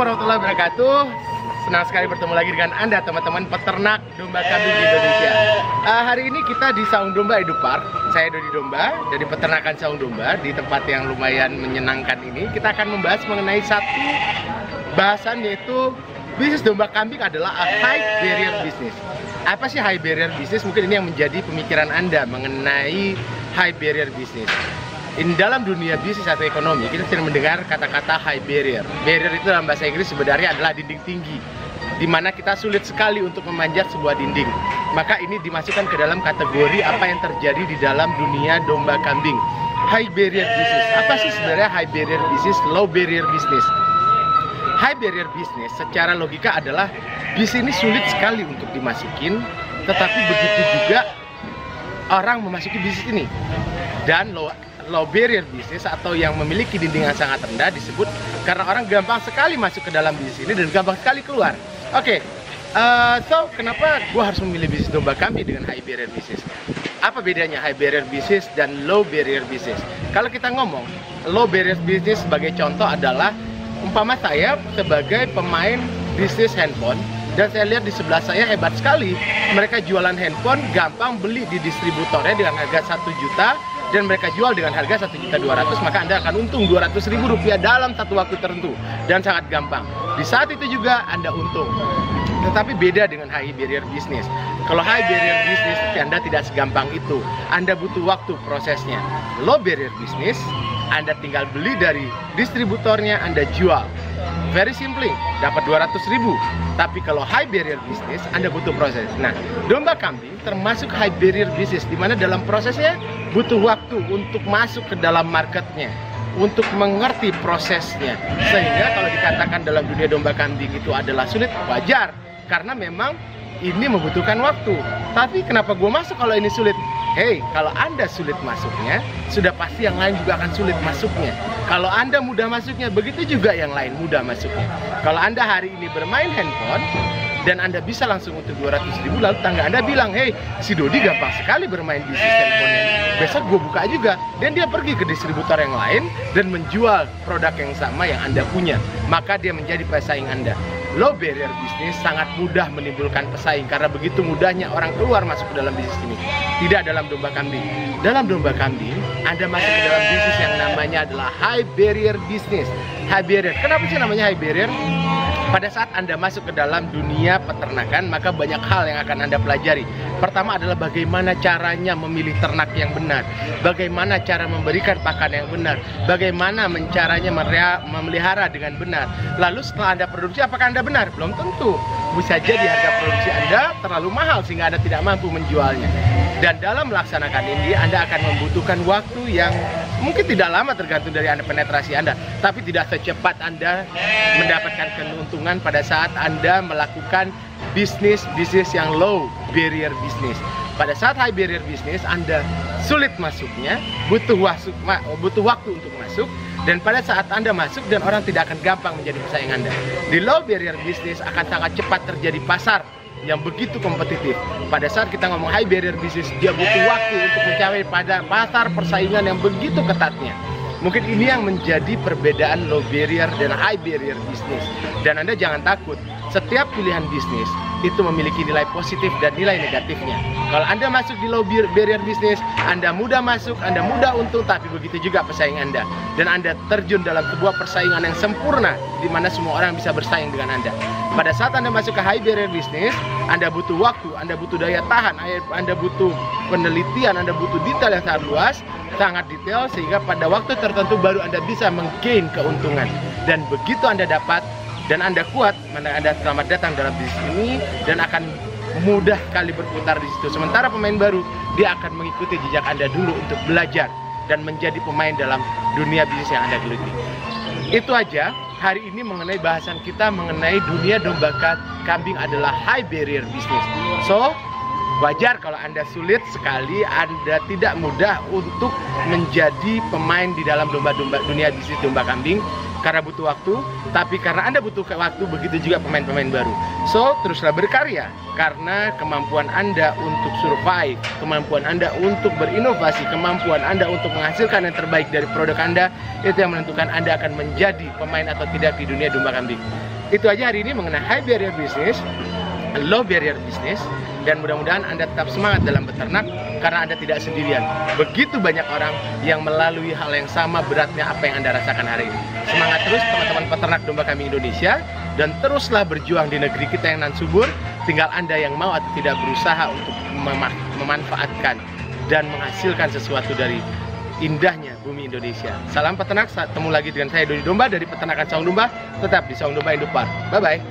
warahmatullahi wabarakatuh. Senang sekali bertemu lagi dengan Anda teman-teman peternak domba kambing di Indonesia. Hari ini kita di Saung Domba Edu Park. Saya Dodi Domba dari peternakan Saung Domba di tempat yang lumayan menyenangkan ini. Kita akan membahas mengenai satu bahasan, yaitu bisnis domba kambing adalah a high barrier business. Apa sih high barrier business? Mungkin ini yang menjadi pemikiran Anda mengenai high barrier business. Di dalam dunia bisnis atau ekonomi, kita sering mendengar kata-kata high barrier. Barrier itu dalam bahasa Inggris sebenarnya adalah dinding tinggi, di mana kita sulit sekali untuk memanjat sebuah dinding. Maka ini dimasukkan ke dalam kategori apa yang terjadi di dalam dunia domba kambing. High barrier business. Apa sih sebenarnya high barrier business, low barrier business? High barrier business secara logika adalah bisnis ini sulit sekali untuk dimasukin, tetapi begitu juga orang memasuki bisnis ini. Dan low barrier business atau yang memiliki dinding yang sangat rendah disebut karena orang gampang sekali masuk ke dalam bisnis ini dan gampang sekali keluar. Oke, so kenapa gue harus memilih bisnis domba kambing dengan high barrier business? Apa bedanya high barrier business dan low barrier business? Kalau kita ngomong low barrier business sebagai contoh adalah umpama saya sebagai pemain bisnis handphone dan saya lihat di sebelah saya hebat sekali, mereka jualan handphone gampang, beli di distributornya dengan harga 1 juta dan mereka jual dengan harga 1.200.000, maka Anda akan untung Rp200.000 dalam satu waktu tertentu dan sangat gampang. Di saat itu juga Anda untung. Tetapi beda dengan high barrier business. Kalau high barrier business, Anda tidak segampang itu. Anda butuh waktu prosesnya. Low barrier business, Anda tinggal beli dari distributornya, Anda jual. Very simply, dapat 200.000. Tapi kalau high barrier business, Anda butuh proses. Nah, domba kambing termasuk high barrier business, di mana dalam prosesnya butuh waktu untuk masuk ke dalam marketnya, untuk mengerti prosesnya. Sehingga kalau dikatakan dalam dunia domba kambing itu adalah sulit, wajar. Karena memang ini membutuhkan waktu. Tapi kenapa gue masuk kalau ini sulit? Hey, kalau Anda sulit masuknya, sudah pasti yang lain juga akan sulit masuknya. Kalau Anda mudah masuknya, begitu juga yang lain mudah masuknya. Kalau Anda hari ini bermain handphone dan Anda bisa langsung untuk 200.000, lalu tangga Anda bilang, hey, si Dodi gampang sekali bermain bisnis handphonenya, besok gue buka juga. Dan dia pergi ke distributor yang lain dan menjual produk yang sama yang Anda punya. Maka dia menjadi pesaing Anda. Low barrier business sangat mudah menimbulkan pesaing karena begitu mudahnya orang keluar masuk ke dalam bisnis ini. Tidak dalam domba kambing. Dalam domba kambing, Anda masuk ke dalam bisnis yang namanya adalah high barrier business. High barrier. Kenapa sih namanya high barrier? Pada saat Anda masuk ke dalam dunia peternakan, maka banyak hal yang akan Anda pelajari. Pertama adalah bagaimana caranya memilih ternak yang benar, bagaimana cara memberikan pakan yang benar, bagaimana caranya memelihara dengan benar. Lalu setelah Anda produksi, apakah Anda benar? Belum tentu. Bisa jadi harga produksi Anda terlalu mahal sehingga Anda tidak mampu menjualnya. Dan dalam melaksanakan ini, Anda akan membutuhkan waktu yang mungkin tidak lama tergantung dari Anda penetrasi Anda, tapi tidak secepat Anda mendapatkan keuntungan pada saat Anda melakukan bisnis yang low barrier business. Pada saat high barrier business, Anda sulit masuknya, butuh waktu untuk masuk, dan pada saat Anda masuk dan orang tidak akan gampang menjadi pesaing Anda. Di low barrier business akan sangat cepat terjadi pasar yang begitu kompetitif. Pada saat kita ngomong high barrier business, dia butuh waktu untuk mencapai pada pasar persaingan yang begitu ketatnya. Mungkin ini yang menjadi perbedaan low barrier dan high barrier business. Dan Anda jangan takut, setiap pilihan bisnis itu memiliki nilai positif dan nilai negatifnya. Kalau Anda masuk di low barrier business, Anda mudah masuk, Anda mudah untung, tapi begitu juga pesaing Anda. Dan Anda terjun dalam sebuah persaingan yang sempurna, di mana semua orang bisa bersaing dengan Anda. Pada saat Anda masuk ke high barrier business, Anda butuh waktu, Anda butuh daya tahan, Anda butuh penelitian, Anda butuh detail yang sangat luas, sangat detail, sehingga pada waktu tertentu baru Anda bisa menggain keuntungan. Dan begitu Anda dapat dan Anda kuat, Anda selamat datang dalam bisnis ini dan akan mudah kali berputar di situ. Sementara pemain baru, dia akan mengikuti jejak Anda dulu untuk belajar dan menjadi pemain dalam dunia bisnis yang Anda geluti. Itu aja hari ini mengenai bahasan kita mengenai dunia domba kambing adalah high barrier business. So, wajar kalau Anda sulit sekali, Anda tidak mudah untuk menjadi pemain di dalam dunia bisnis domba kambing. karena butuh waktu, tapi karena Anda butuh waktu, begitu juga pemain-pemain baru. So, teruslah berkarya, karena kemampuan Anda untuk survive, kemampuan Anda untuk berinovasi, kemampuan Anda untuk menghasilkan yang terbaik dari produk Anda, itu yang menentukan Anda akan menjadi pemain atau tidak di dunia domba kambing. Itu aja hari ini mengenai high barrier business, low barrier business, dan mudah-mudahan Anda tetap semangat dalam beternak karena Anda tidak sendirian. Begitu banyak orang yang melalui hal yang sama beratnya apa yang Anda rasakan hari ini. Semangat terus teman-teman peternak domba kambing Indonesia, dan teruslah berjuang di negeri kita yang nan subur. Tinggal Anda yang mau atau tidak berusaha untuk memanfaatkan dan menghasilkan sesuatu dari indahnya bumi Indonesia. Salam peternak, ketemu lagi dengan saya Dodi Domba dari Peternakan Saung Domba. Tetap di Saung Domba Indopar. Bye-bye.